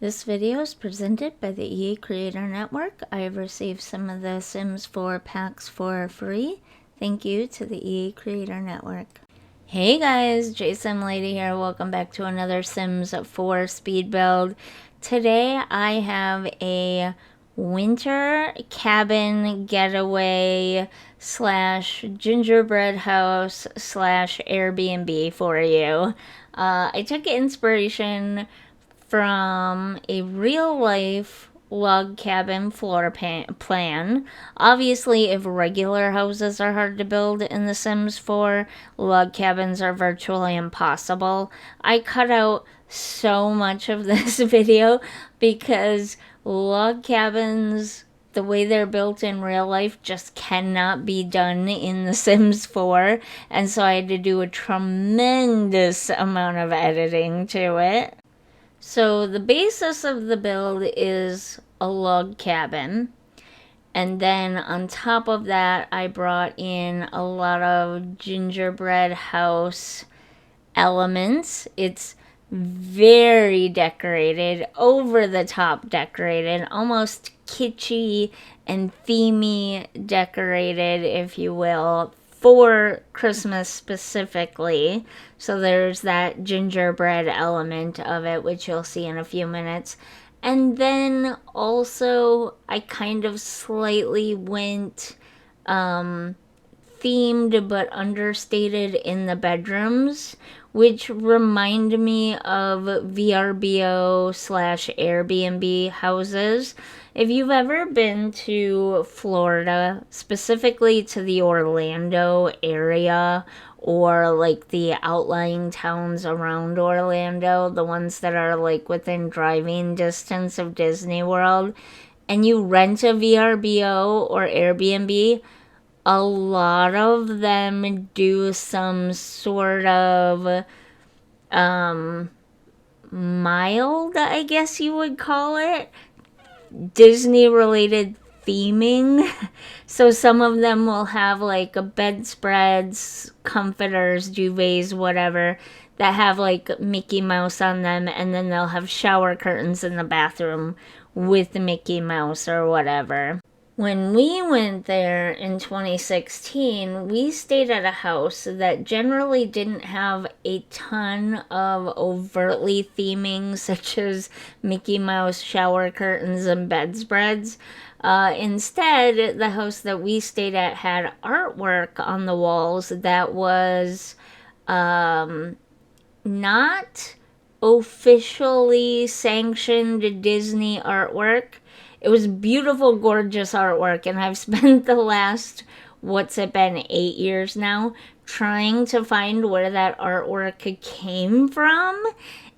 This video is presented by the EA Creator Network. I have received some of the Sims 4 packs for free. Thank you to the EA Creator Network. Hey guys, JSimLady here. Welcome back to another Sims 4 speed build. Today I have a winter cabin getaway slash gingerbread house slash Airbnb for you. I took inspiration from a real life log cabin floor plan. Obviously, if regular houses are hard to build in The Sims 4, log cabins are virtually impossible. I cut out so much of this video because log cabins, the way they're built in real life, just cannot be done in The Sims 4, and so I had to do a tremendous amount of editing to it. So the basis of the build is a log cabin. And then on top of that, I brought in a lot of gingerbread house elements. It's very decorated, over the top decorated, almost kitschy and themey decorated, if you will, for Christmas specifically. So there's that gingerbread element of it, which you'll see in a few minutes. And then also I kind of slightly went themed but understated in the bedrooms, which remind me of VRBO slash Airbnb houses. If you've ever been to Florida, specifically to the Orlando area, or like the outlying towns around Orlando, the ones that are like within driving distance of Disney World, and you rent a VRBO or Airbnb, a lot of them do some sort of mild, I guess you would call it, Disney related theming. So some of them will have like a bedspreads, comforters, duvets, whatever, that have like Mickey Mouse on them, and then they'll have shower curtains in the bathroom with Mickey Mouse or whatever. When we went there in 2016, we stayed at a house that generally didn't have a ton of overtly theming, such as Mickey Mouse, shower curtains, and bedspreads. Instead, the house that we stayed at had artwork on the walls that was not officially sanctioned Disney artwork. It was beautiful, gorgeous artwork, and I've spent the last, what's it been, 8 years now, trying to find where that artwork came from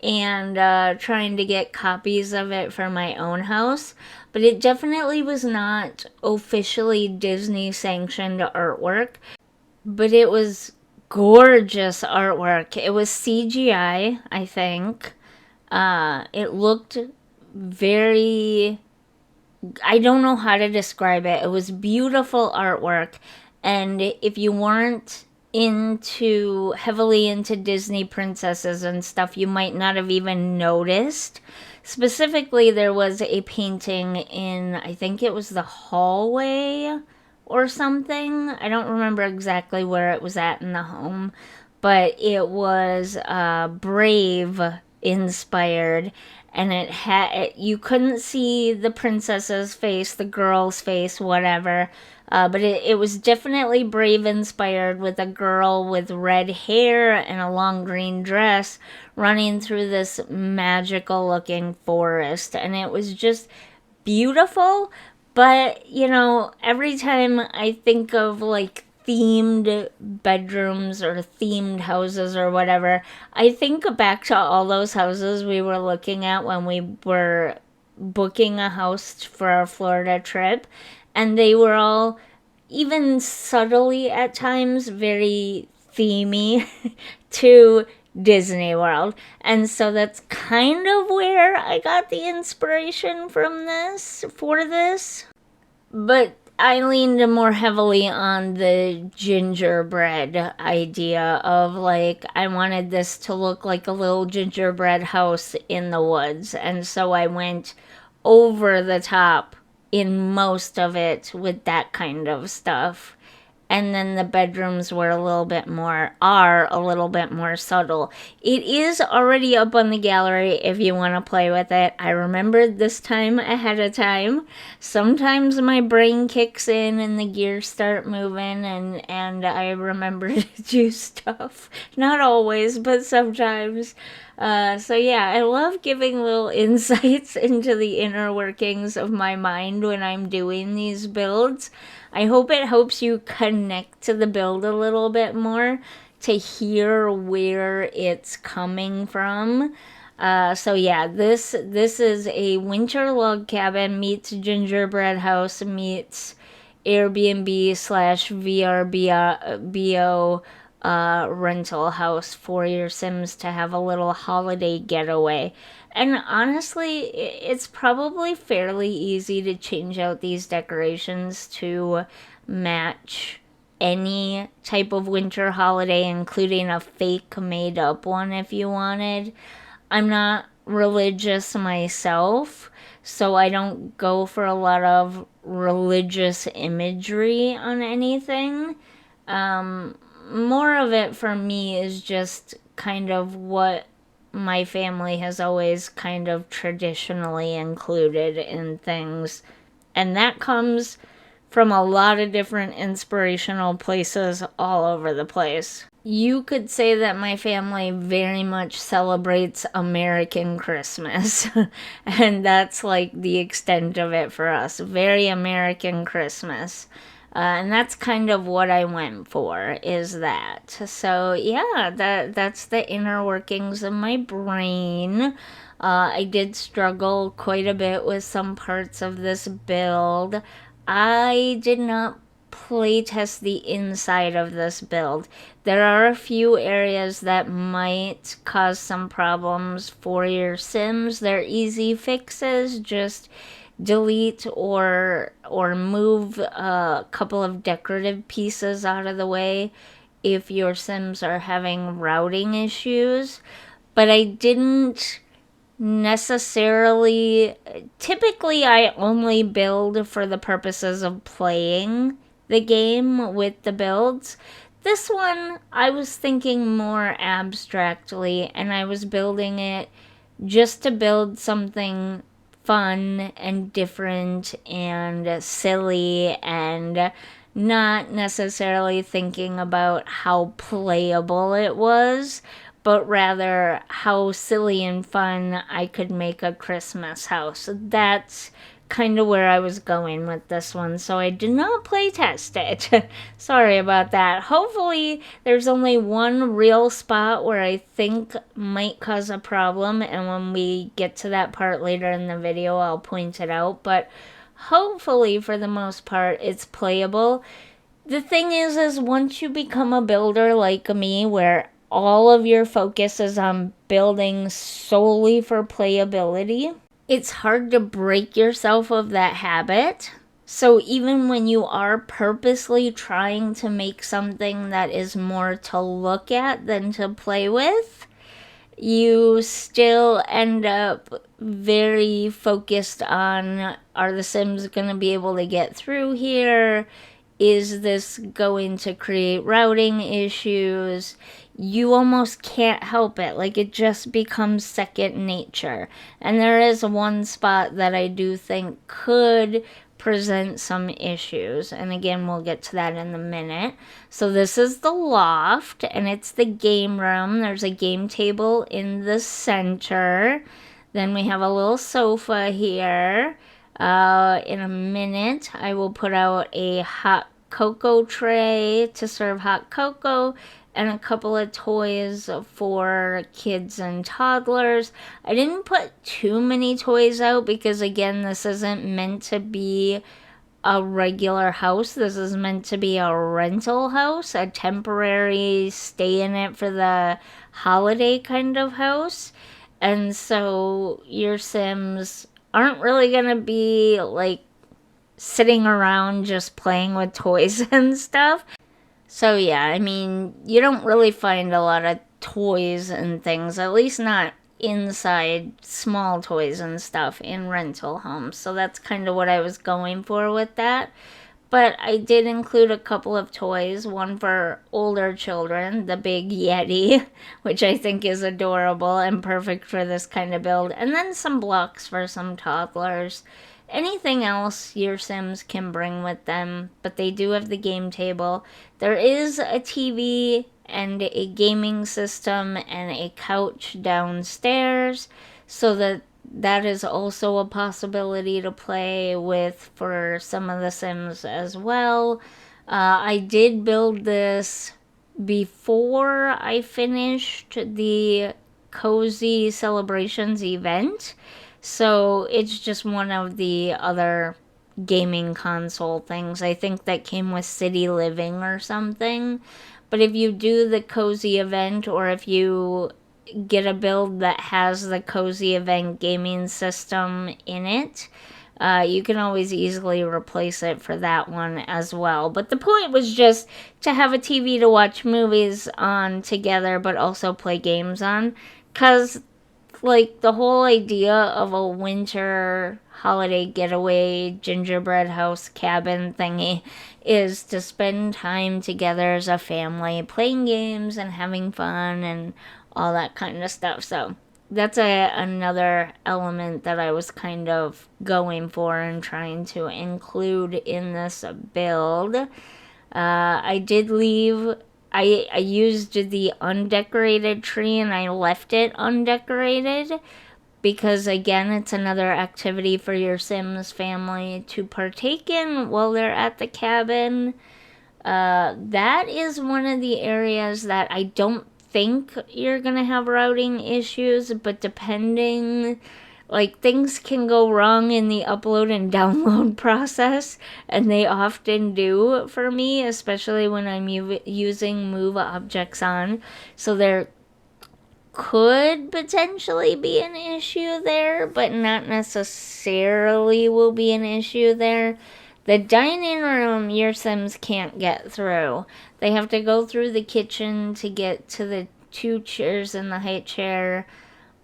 and trying to get copies of it for my own house. But it definitely was not officially Disney sanctioned artwork, but it was gorgeous artwork. It was CGI, I think. It looked very, I don't know how to describe it. It was beautiful artwork. And if you weren't heavily into Disney princesses and stuff, you might not have even noticed. Specifically, there was a painting in, I think it was the hallway or something. I don't remember exactly where it was at in the home, but it was Brave inspired, and you couldn't see the princess's face, the girl's face, whatever, but it was definitely Brave inspired, with a girl with red hair and a long green dress running through this magical looking forest, and it was just beautiful. But you know, every time I think of like themed bedrooms or themed houses or whatever, I think back to all those houses we were looking at when we were booking a house for our Florida trip, and they were all, even subtly at times, very themey to Disney World. And so that's kind of where I got the inspiration from for this. But I leaned more heavily on the gingerbread idea of like, I wanted this to look like a little gingerbread house in the woods. And so I went over the top in most of it with that kind of stuff. And then the bedrooms were are a little bit more subtle. It is already up on the gallery if you want to play with it. I remembered this time ahead of time. Sometimes my brain kicks in and the gears start moving, and I remember to do stuff. Not always, but sometimes. So yeah, I love giving little insights into the inner workings of my mind when I'm doing these builds. I hope it helps you connect to the build a little bit more to hear where it's coming from. So yeah, this is a winter log cabin meets gingerbread house meets Airbnb slash VRBO rental house for your Sims to have a little holiday getaway. And honestly, it's probably fairly easy to change out these decorations to match any type of winter holiday, including a fake made up one if you wanted. I'm not religious myself, so I don't go for a lot of religious imagery on anything. More of it for me is just kind of what my family has always kind of traditionally included in things. And that comes from a lot of different inspirational places all over the place. You could say that my family very much celebrates American Christmas. And that's like the extent of it for us. Very American Christmas. And that's kind of what I went for, is that. So yeah, that's the inner workings of my brain. I did struggle quite a bit with some parts of this build. I did not play test the inside of this build. There are a few areas that might cause some problems for your Sims. They're easy fixes, just delete or move a couple of decorative pieces out of the way if your Sims are having routing issues. But I didn't necessarily. Typically, I only build for the purposes of playing the game with the builds. This one, I was thinking more abstractly, and I was building it just to build something fun and different and silly, and not necessarily thinking about how playable it was, but rather how silly and fun I could make a Christmas house. That's kind of where I was going with this one, so I did not play test it. Sorry about that. Hopefully, there's only one real spot where I think might cause a problem, and when we get to that part later in the video, I'll point it out. But hopefully, for the most part, it's playable. The thing is once you become a builder like me, where all of your focus is on building solely for playability, it's hard to break yourself of that habit. So even when you are purposely trying to make something that is more to look at than to play with, you still end up very focused on, are the Sims going to be able to get through here? Is this going to create routing issues? You almost can't help it. Like, it just becomes second nature. And there is one spot that I do think could present some issues. And again, we'll get to that in a minute. So this is the loft, and it's the game room. There's a game table in the center. Then we have a little sofa here. In a minute, I will put out a hot cocoa tray to serve hot cocoa and a couple of toys for kids and toddlers. I didn't put too many toys out because, again, this isn't meant to be a regular house. This is meant to be a rental house, a temporary stay in it for the holiday kind of house. And so your Sims aren't really going to be like sitting around just playing with toys and stuff. So yeah, I mean, you don't really find a lot of toys and things, at least not inside small toys and stuff in rental homes. So that's kind of what I was going for with that. But I did include a couple of toys, one for older children, the big Yeti, which I think is adorable and perfect for this kind of build, and then some blocks for some toddlers. Anything else your Sims can bring with them, but they do have the game table. There is a TV and a gaming system and a couch downstairs, so that is also a possibility to play with for some of the Sims as well. I did build this before I finished the Cozy Celebrations event, so it's just one of the other gaming console things. I think that came with City Living or something. But if you do the Cozy event, or if you get a build that has the Cozy event gaming system in it, you can always easily replace it for that one as well. But the point was just to have a TV to watch movies on together, but also play games on. Because, like, the whole idea of a winter holiday getaway gingerbread house cabin thingy is to spend time together as a family, playing games and having fun and all that kind of stuff. So that's another element that I was kind of going for and trying to include in this build. I did leave. I used the undecorated tree and I left it undecorated because, again, it's another activity for your Sims family to partake in while they're at the cabin. That is one of the areas that I don't think you're gonna have routing issues, but depending, like, things can go wrong in the upload and download process, and they often do for me, especially when I'm using move objects on. So there could potentially be an issue there, but not necessarily will be an issue there. The dining room, your Sims can't get through. They have to go through the kitchen to get to the two chairs and the high chair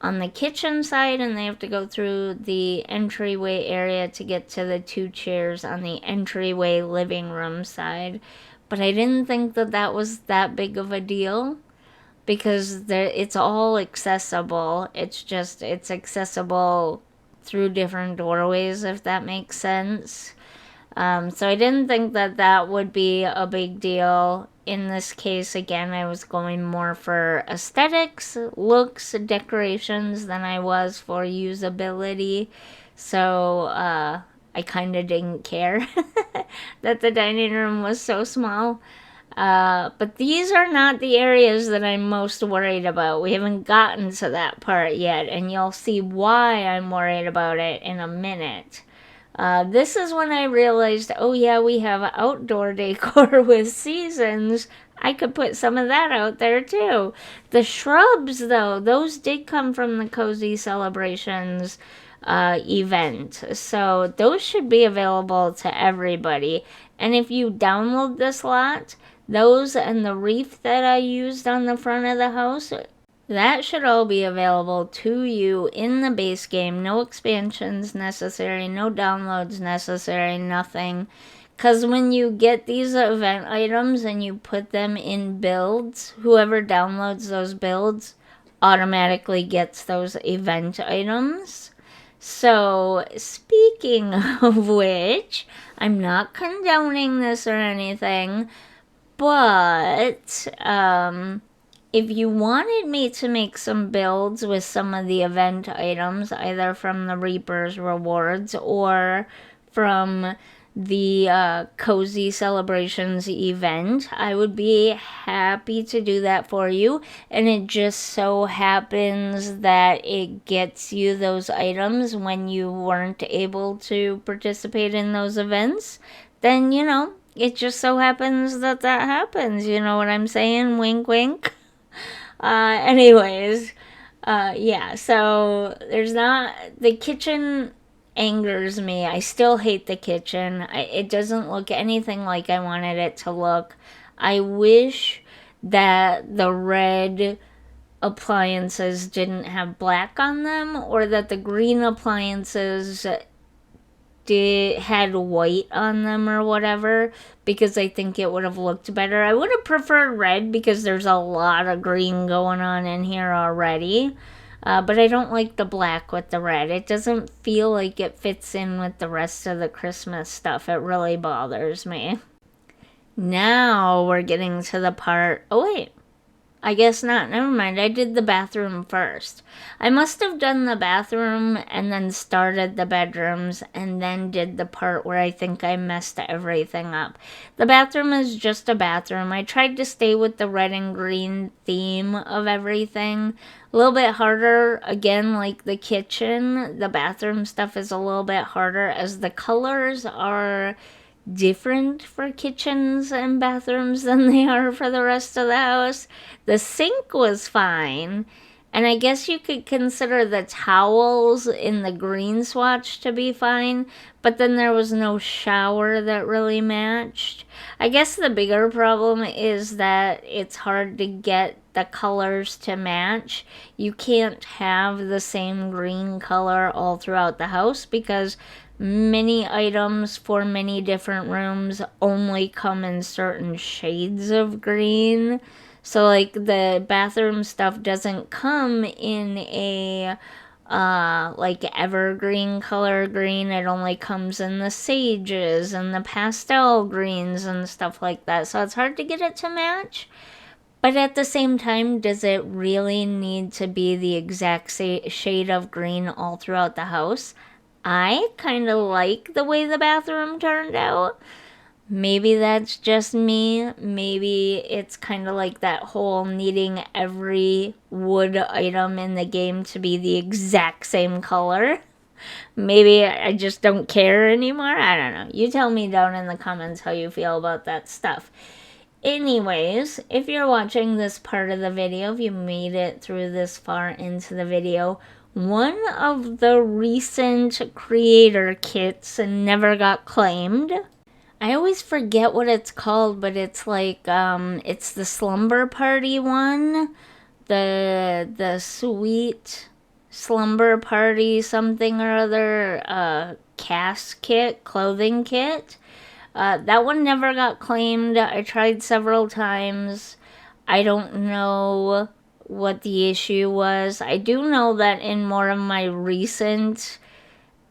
on the kitchen side, and they have to go through the entryway area to get to the two chairs on the entryway living room side. But I didn't think that that was that big of a deal because it's all accessible. It's accessible through different doorways, if that makes sense. So I didn't think that that would be a big deal. In this case, again, I was going more for aesthetics, looks, decorations than I was for usability. So I kind of didn't care that the dining room was so small. But these are not the areas that I'm most worried about. We haven't gotten to that part yet, and you'll see why I'm worried about it in a minute. This is when I realized, oh yeah, we have outdoor decor with seasons. I could put some of that out there too. The shrubs, though, those did come from the Cozy Celebrations event. So those should be available to everybody. And if you download this lot, those and the wreath that I used on the front of the house, that should all be available to you in the base game. No expansions necessary, no downloads necessary, nothing. Because when you get these event items and you put them in builds, whoever downloads those builds automatically gets those event items. So, speaking of which, I'm not condoning this or anything, but if you wanted me to make some builds with some of the event items, either from the Reaper's rewards or from the Cozy Celebrations event, I would be happy to do that for you. And it just so happens that it gets you those items when you weren't able to participate in those events. Then, it just so happens that that happens. You know what I'm saying? Wink, wink. Anyways, yeah, so there's not the kitchen angers me. I still hate the kitchen. It doesn't look anything like I wanted it to look. I wish that the red appliances didn't have black on them, or that the green appliances had white on them or whatever, because I think it would have looked better. I would have preferred red because there's a lot of green going on in here already. But I don't like the black with the red. It doesn't feel like it fits in with the rest of the Christmas stuff. It really bothers me. Now we're getting to the part. Oh, wait. I guess not. Never mind. I did the bathroom first. I must have done the bathroom and then started the bedrooms and then did the part where I think I messed everything up. The bathroom is just a bathroom. I tried to stay with the red and green theme of everything. A little bit harder, again, like the kitchen. The bathroom stuff is a little bit harder as the colors are different for kitchens and bathrooms than they are for the rest of the house. The sink was fine, and I guess you could consider the towels in the green swatch to be fine, but then there was no shower that really matched. I guess the bigger problem is that it's hard to get the colors to match. You can't have the same green color all throughout the house because many items for many different rooms only come in certain shades of green. So, like, the bathroom stuff doesn't come in a like evergreen color green. It only comes in the sages and the pastel greens and stuff like that. So it's hard to get it to match. But at the same time, does it really need to be the exact shade of green all throughout the house? I kind of like the way the bathroom turned out. Maybe that's just me. Maybe it's kind of like that whole needing every wood item in the game to be the exact same color. Maybe I just don't care anymore. I don't know. You tell me down in the comments how you feel about that stuff. Anyways, if you're watching this part of the video, if you made it through this far into the video, one of the recent creator kits never got claimed. I always forget what it's called, but it's like, it's the slumber party one. The sweet slumber party something or other, cast kit, clothing kit. That one never got claimed. I tried several times. I don't know what the issue was. I do know that in more of my recent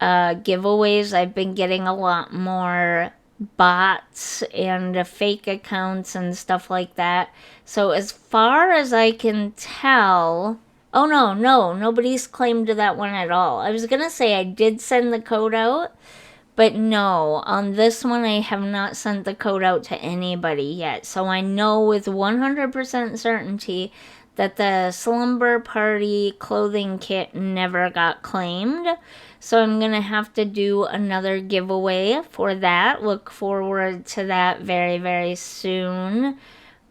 giveaways, I've been getting a lot more bots and fake accounts and stuff like that. So as far as I can tell, oh no, nobody's claimed that one at all. I was gonna say I did send the code out, but no, on this one I have not sent the code out to anybody yet. So I know with 100% certainty that the Slumber Party clothing kit never got claimed. So I'm going to have to do another giveaway for that. Look forward to that very, very soon.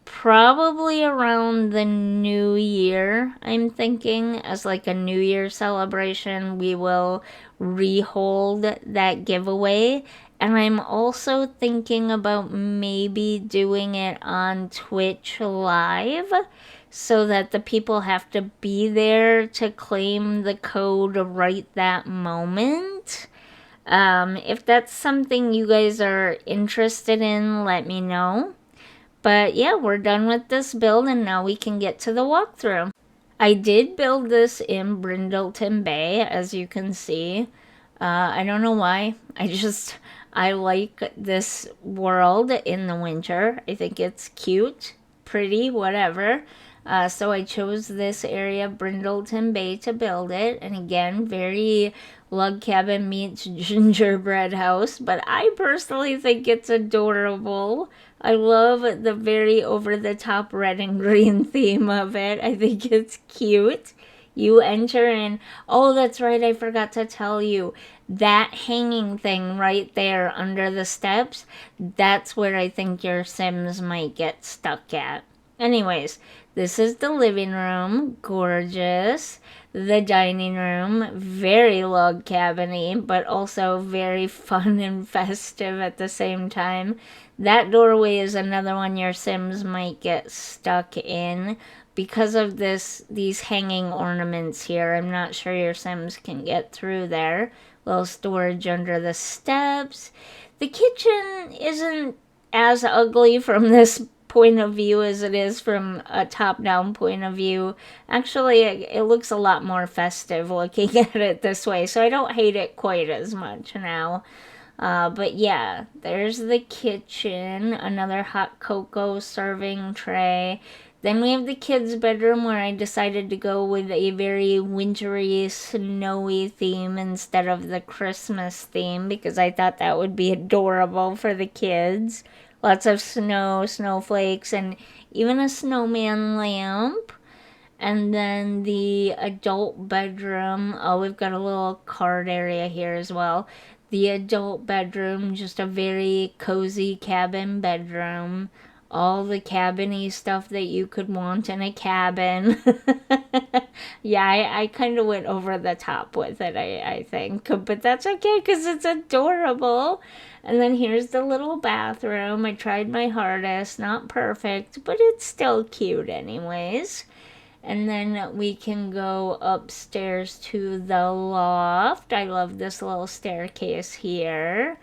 Probably around the new year, I'm thinking, as like a new year celebration, we will rehold that giveaway. And I'm also thinking about maybe doing it on Twitch Live so that the people have to be there to claim the code right that moment. If that's something you guys are interested in, let me know. But yeah, we're done with this build and now we can get to the walkthrough. I did build this in Brindleton Bay, as you can see. I don't know why. I like this world in the winter. I think it's cute, pretty, whatever. So I chose this area, Brindleton Bay, to build it. And again, very log cabin meets gingerbread house. But I personally think it's adorable. I love the very over-the-top red and green theme of it. I think it's cute. You enter in. Oh, that's right. I forgot to tell you. That hanging thing right there under the steps, that's where I think your Sims might get stuck at. Anyways, this is the living room. Gorgeous. the dining room, very log cabin-y, but also very fun and festive at the same time. That doorway is another one your Sims might get stuck in because of these hanging ornaments here. I'm not sure your Sims can get through there. Little storage under the steps. The kitchen isn't as ugly from this point of view as it is from a top-down point of view. Actually, it looks a lot more festive looking at it this way, so I don't hate it quite as much now. But yeah, there's the kitchen, another hot cocoa serving tray. Then we have the kids' bedroom where I decided to go with a very wintry, snowy theme instead of the Christmas theme because I thought that would be adorable for the kids. Lots of snow, snowflakes, and even a snowman lamp. And then the adult bedroom. Oh, we've got a little card area here as well. The adult bedroom, just a very cozy cabin bedroom. All the cabin-y stuff that you could want in a cabin. Yeah, I kind of went over the top with it, I think. But that's okay because it's adorable. And then here's the little bathroom. I tried my hardest. Not perfect, but it's still cute anyways. And then we can go upstairs to the loft. I love this little staircase here.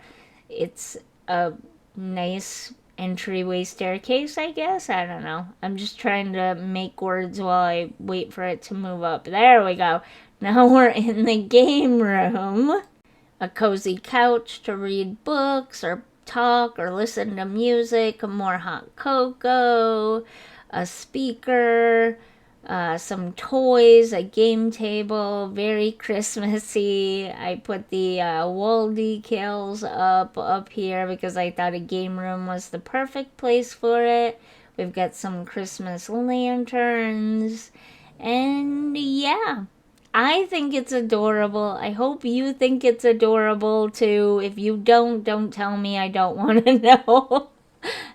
It's a nice entryway staircase, I guess. I don't know. I'm just trying to make words while I wait for it to move up. There we go. Now we're in the game room. A cozy couch to read books or talk or listen to music, more hot cocoa, a speaker, some toys, a game table, very Christmassy. I put the wall decals up here because I thought a game room was the perfect place for it. We've got some Christmas lanterns, and yeah, I think it's adorable. I hope you think it's adorable too. If you don't tell me. I don't want to know.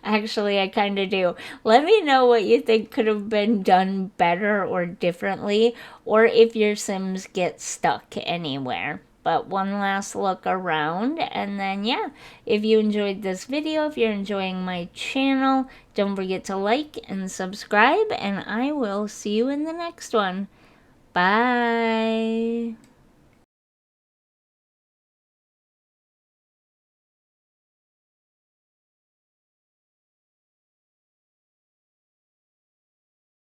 Actually, I kind of do. Let me know what you think could have been done better or differently, or if your Sims get stuck anywhere. But one last look around, and then yeah, if you enjoyed this video, if you're enjoying my channel, don't forget to like and subscribe, and I will see you in the next one. Bye.